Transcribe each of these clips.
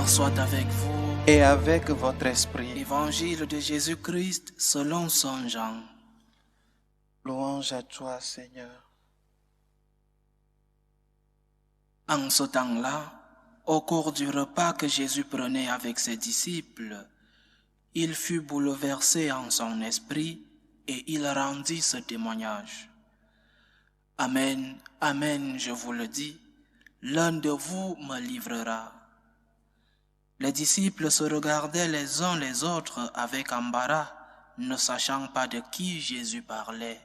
Seigneur soit avec vous. et avec votre esprit. Évangile de Jésus-Christ selon Saint Jean. Louange à toi, Seigneur. En ce temps-là, au cours du repas que Jésus prenait avec ses disciples, il fut bouleversé en son esprit et il rendit ce témoignage. Amen, amen, je vous le dis, l'un de vous me livrera. Les disciples se regardaient les uns les autres avec embarras, ne sachant pas de qui Jésus parlait.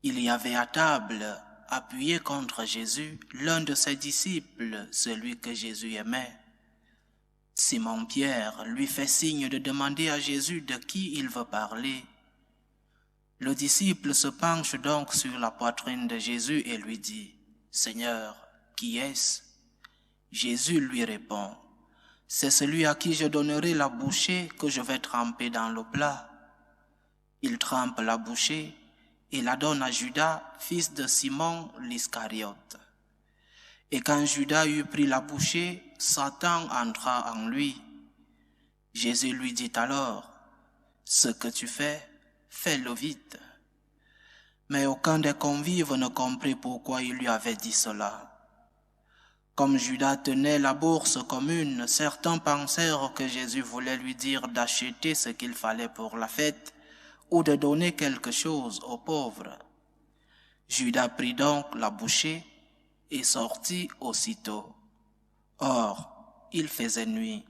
Il y avait à table, appuyé contre Jésus, l'un de ses disciples, celui que Jésus aimait. Simon-Pierre lui fait signe de demander à Jésus de qui il veut parler. Le disciple se penche donc sur la poitrine de Jésus et lui dit, « Seigneur, qui est-ce » Jésus lui répond, « C'est celui à qui je donnerai la bouchée que je vais tremper dans le plat. » Il trempe la bouchée et la donne à Judas, fils de Simon l'Iscariote. Et quand Judas eut pris la bouchée, Satan entra en lui. Jésus lui dit alors, « Ce que tu fais, fais-le vite. » Mais aucun des convives ne comprit pourquoi il lui avait dit cela. Comme Judas tenait la bourse commune, certains pensèrent que Jésus voulait lui dire d'acheter ce qu'il fallait pour la fête ou de donner quelque chose aux pauvres. Judas prit donc la bouchée et sortit aussitôt. Or, il faisait nuit.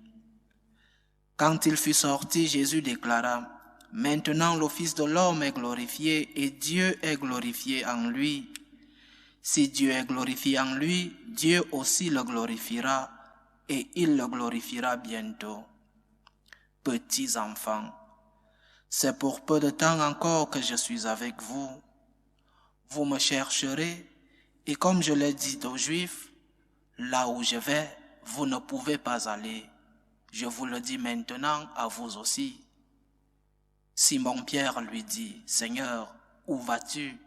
Quand il fut sorti, Jésus déclara, « Maintenant le Fils de l'homme est glorifié et Dieu est glorifié en lui. Si Dieu est glorifié en lui, Dieu aussi le glorifiera et il le glorifiera bientôt. Petits enfants, c'est pour peu de temps encore que je suis avec vous. Vous me chercherez et comme je l'ai dit aux Juifs, là où je vais, vous ne pouvez pas aller. Je vous le dis maintenant à vous aussi. » Simon-Pierre lui dit, « Seigneur, où vas-tu »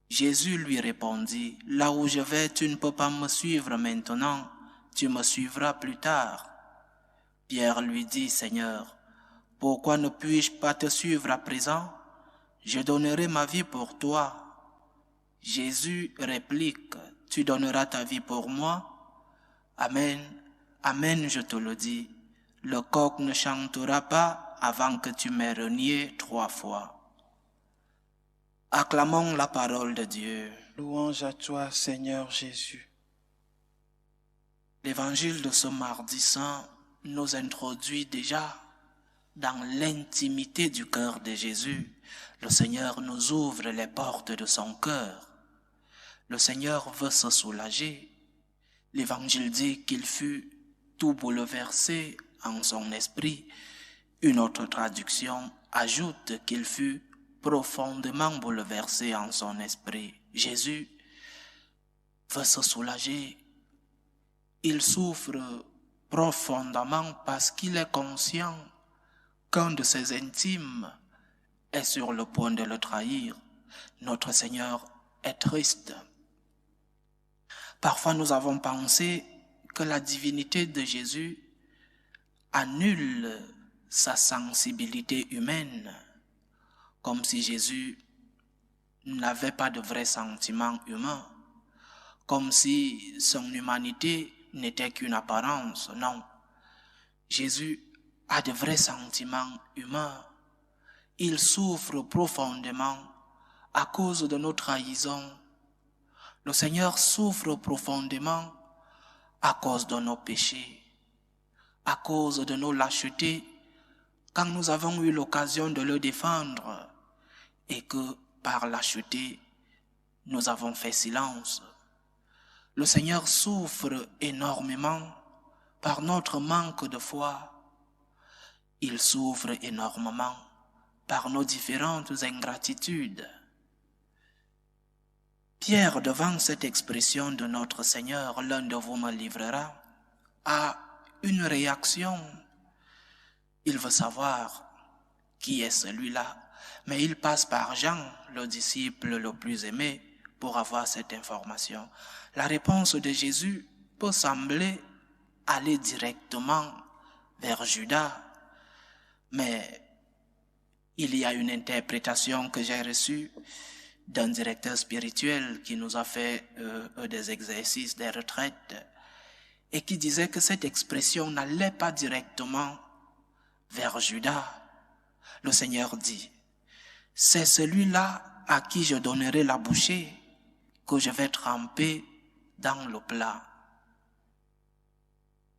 Jésus lui répondit, « Là où je vais, tu ne peux pas me suivre maintenant, tu me suivras plus tard. » Pierre lui dit, « Seigneur, pourquoi ne puis-je pas te suivre à présent? Je donnerai ma vie pour toi. » Jésus réplique, « Tu donneras ta vie pour moi? Amen, amen, je te le dis, le coq ne chantera pas avant que tu m'aies renié 3 fois. » Acclamons la parole de Dieu. Louange à toi, Seigneur Jésus. L'évangile de ce mardi saint nous introduit déjà dans l'intimité du cœur de Jésus. Le Seigneur nous ouvre les portes de son cœur. Le Seigneur veut se soulager. L'évangile dit qu'il fut tout bouleversé en son esprit. Une autre traduction ajoute qu'il fut profondément bouleversé en son esprit. Jésus veut se soulager. Il souffre profondément parce qu'il est conscient qu'un de ses intimes est sur le point de le trahir. Notre Seigneur est triste. Parfois nous avons pensé que la divinité de Jésus annule sa sensibilité humaine, comme si Jésus n'avait pas de vrais sentiments humains, comme si son humanité n'était qu'une apparence. Non, Jésus a de vrais sentiments humains. Il souffre profondément à cause de nos trahisons. Le Seigneur souffre profondément à cause de nos péchés, à cause de nos lâchetés, quand nous avons eu l'occasion de le défendre et que par lâcheté, nous avons fait silence. Le Seigneur souffre énormément par notre manque de foi. Il souffre énormément par nos différentes ingratitudes. Pierre, devant cette expression de notre Seigneur, l'un de vous me livrera, a une réaction. Il veut savoir qui est celui-là, mais il passe par Jean, le disciple le plus aimé, pour avoir cette information. La réponse de Jésus peut sembler aller directement vers Judas, mais il y a une interprétation que j'ai reçue d'un directeur spirituel qui nous a fait des exercices, des retraites, et qui disait que cette expression n'allait pas directement vers Judas. Le Seigneur dit, c'est celui-là à qui je donnerai la bouchée que je vais tremper dans le plat.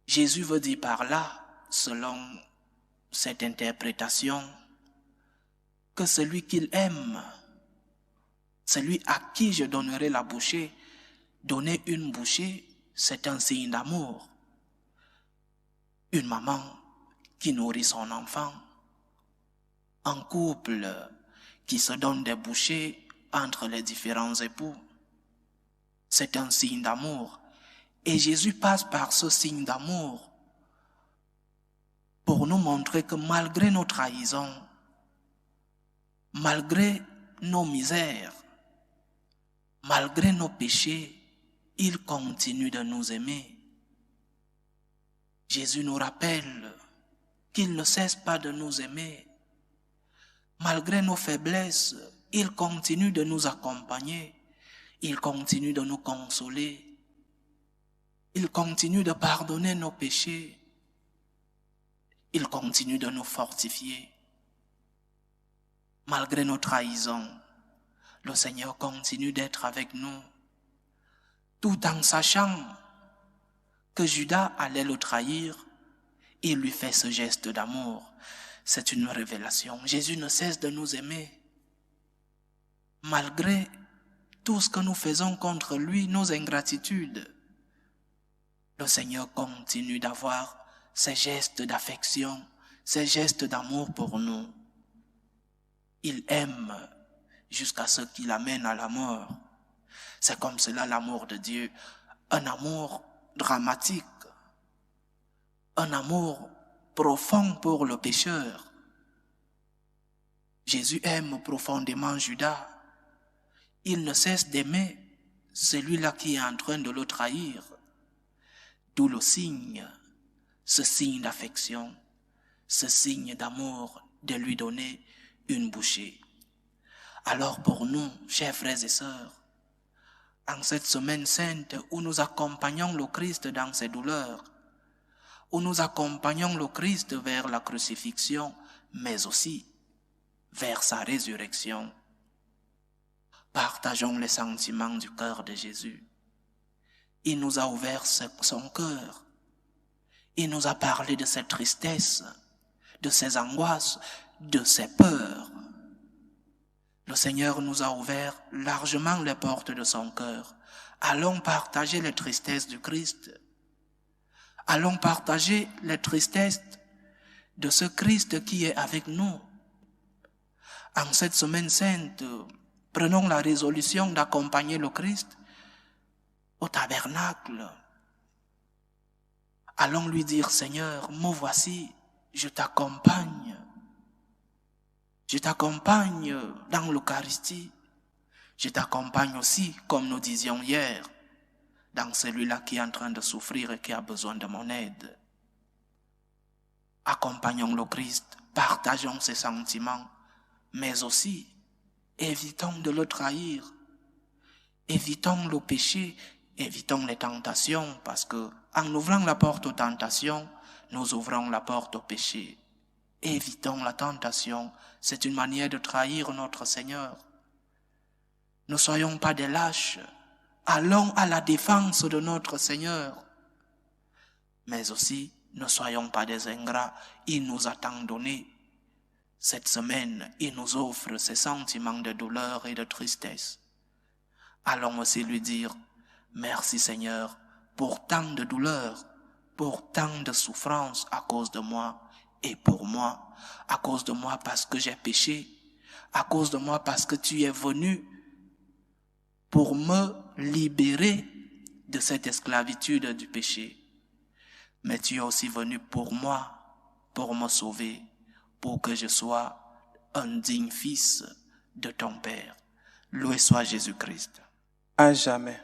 Jésus veut dire par là, selon cette interprétation, que celui qu'il aime, celui à qui je donnerai la bouchée, donner une bouchée, c'est un signe d'amour. Une maman qui nourrit son enfant, un couple qui se donne des bouchées entre les différents époux, c'est un signe d'amour. Et Jésus passe par ce signe d'amour pour nous montrer que malgré nos trahisons, malgré nos misères, malgré nos péchés, il continue de nous aimer. Jésus nous rappelle qu'il ne cesse pas de nous aimer. Malgré nos faiblesses, il continue de nous accompagner. Il continue de nous consoler. Il continue de pardonner nos péchés. Il continue de nous fortifier. Malgré nos trahisons, le Seigneur continue d'être avec nous, tout en sachant que Judas allait le trahir. Il lui fait ce geste d'amour. C'est une révélation. Jésus ne cesse de nous aimer. Malgré tout ce que nous faisons contre lui, nos ingratitudes, le Seigneur continue d'avoir ces gestes d'affection, ces gestes d'amour pour nous. Il aime jusqu'à ce qu'il amène à la mort. C'est comme cela l'amour de Dieu, un amour dramatique, un amour profond pour le pécheur. Jésus aime profondément Judas. Il ne cesse d'aimer celui-là qui est en train de le trahir. D'où le signe, ce signe d'affection, ce signe d'amour de lui donner une bouchée. Alors pour nous, chers frères et sœurs, en cette semaine sainte où nous accompagnons le Christ dans ses douleurs, où nous accompagnons le Christ vers la crucifixion, mais aussi vers sa résurrection, partageons les sentiments du cœur de Jésus. Il nous a ouvert son cœur. Il nous a parlé de ses tristesses, de ses angoisses, de ses peurs. Le Seigneur nous a ouvert largement les portes de son cœur. Allons partager les tristesses du Christ. Allons partager les tristesses de ce Christ qui est avec nous. En cette semaine sainte, prenons la résolution d'accompagner le Christ au tabernacle. Allons lui dire, Seigneur, me voici, je t'accompagne. Je t'accompagne dans l'Eucharistie. Je t'accompagne aussi, comme nous disions hier, dans celui-là qui est en train de souffrir et qui a besoin de mon aide. Accompagnons le Christ, partageons ses sentiments, mais aussi évitons de le trahir, évitons le péché, évitons les tentations, parce que en ouvrant la porte aux tentations, nous ouvrons la porte au péché. Évitons la tentation, c'est une manière de trahir notre Seigneur. Ne soyons pas des lâches, allons à la défense de notre Seigneur. Mais aussi, ne soyons pas des ingrats, il nous a tant donné. Cette semaine, il nous offre ces sentiments de douleur et de tristesse. Allons aussi lui dire, merci Seigneur, pour tant de douleur, pour tant de souffrance à cause de moi et pour moi, à cause de moi parce que j'ai péché, à cause de moi parce que tu es venu pour me libérer de cette esclavitude du péché. Mais tu es aussi venu pour moi, pour me sauver, pour que je sois un digne fils de ton Père. Loué soit Jésus-Christ. À jamais.